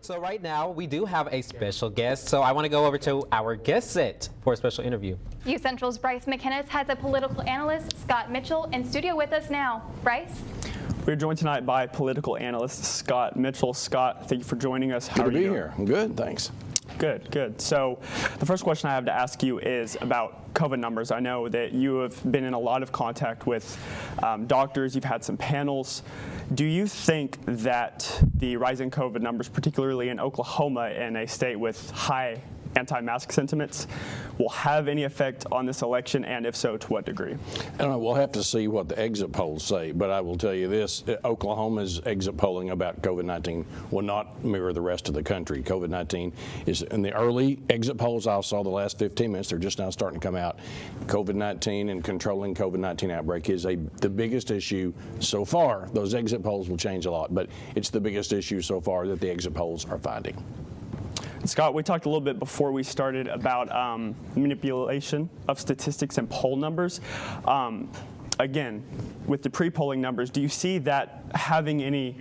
So right now we do have a special guest, so I want to go over to our guest set for a special interview. Youth Central's Bryce McInnes has a political analyst, Scott Mitchell, in studio with us now. Bryce? We're joined tonight by political analyst Scott Mitchell. Scott, thank you for joining us. Good to be here. I'm good, thanks. Good. So the first question I have to ask you is about COVID numbers. I know that you have been in a lot of contact with doctors. You've had some panels. Do you think that the rising COVID numbers, particularly in Oklahoma, in a state with high anti-mask sentiments, will have any effect on this election, and if so, to what degree? I don't know. We'll have to see what the exit polls say, but I will tell you this. Oklahoma's exit polling about COVID-19 will not mirror the rest of the country. COVID-19 is in the early exit polls I saw the last 15 minutes. They're just now starting to come out. COVID-19 and controlling COVID-19 outbreak is the biggest issue so far. Those exit polls will change a lot, but it's the biggest issue so far that the exit polls are finding. Scott, we talked a little bit before we started about manipulation of statistics and poll numbers. Again, with the pre-polling numbers, do you see that having any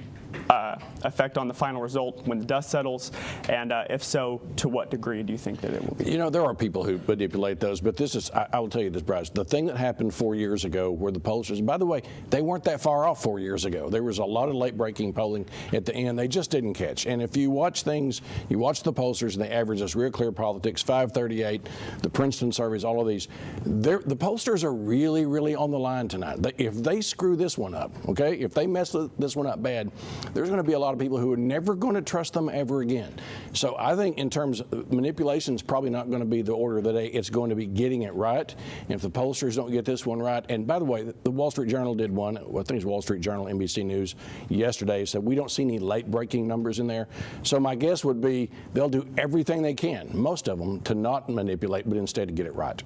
effect on the final result when the dust settles? And if so, to what degree do you think that it will be? You know, there are people who manipulate those, but this is, I will tell you this, Bryce, the thing that happened 4 years ago where the pollsters, by the way, they weren't that far off 4 years ago. There was a lot of late-breaking polling at the end. They just didn't catch. And if you watch things, you watch the pollsters and they average this Real Clear Politics, 538, the Princeton surveys, all of these, the pollsters are really, really on the line tonight. If they screw this one up, okay, if they mess this one up bad, there's going to be a lot of people who are never going to trust them ever again. So I think in terms of manipulation is probably not going to be the order of the day. It's going to be getting it right. And if the pollsters don't get this one right, and by the way, the Wall Street Journal did one, I think it's Wall Street Journal, NBC News yesterday, said we don't see any late breaking numbers in there. So my guess would be they'll do everything they can, most of them, to not manipulate, but instead to get it right.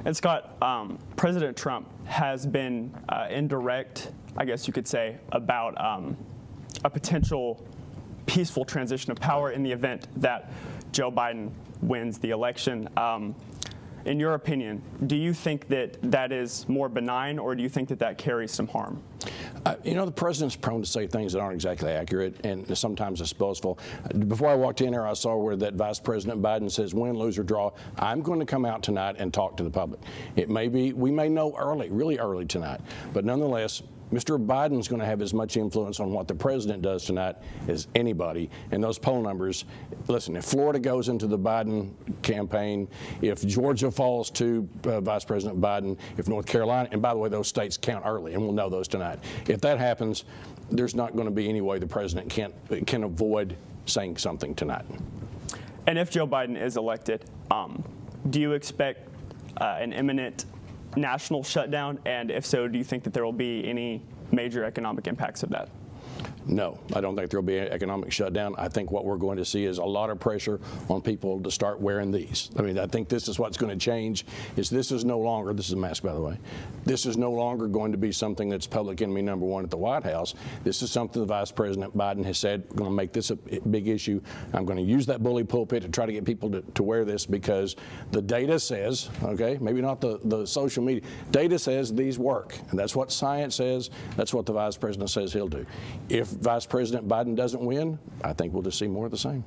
And Scott, President Trump has been indirect, I guess you could say, about a potential peaceful transition of power in the event that Joe Biden wins the election. In your opinion, do you think that that is more benign, or do you think that that carries some harm? You know, the president's prone to say things that aren't exactly accurate and sometimes it's boastful. Before I walked in here, I saw where that Vice President Biden says, win, lose, or draw, I'm going to come out tonight and talk to the public. It may be, we may know early, really early tonight, but nonetheless, Mr. Biden's going to have as much influence on what the president does tonight as anybody. And those poll numbers, listen, if Florida goes into the Biden campaign, if Georgia falls to Vice President Biden, if North Carolina, and by the way, those states count early, and we'll know those tonight. If that happens, there's not going to be any way the president can avoid saying something tonight. And if Joe Biden is elected, do you expect an imminent national shutdown? And if so, do you think that there will be any major economic impacts of that? No, I don't think there will be an economic shutdown. I think what we're going to see is a lot of pressure on people to start wearing these. I mean, I think this is what's going to change. This is no longer, this is a mask, by the way, this is no longer going to be something that's public enemy number one at the White House. This is something the Vice President Biden has said, we're going to make this a big issue. I'm going to use that bully pulpit to try to get people to wear this because the data says, okay, maybe not the social media, data says these work. And that's what science says. That's what the Vice President says he'll do. If Vice President Biden doesn't win, I think we'll just see more of the same.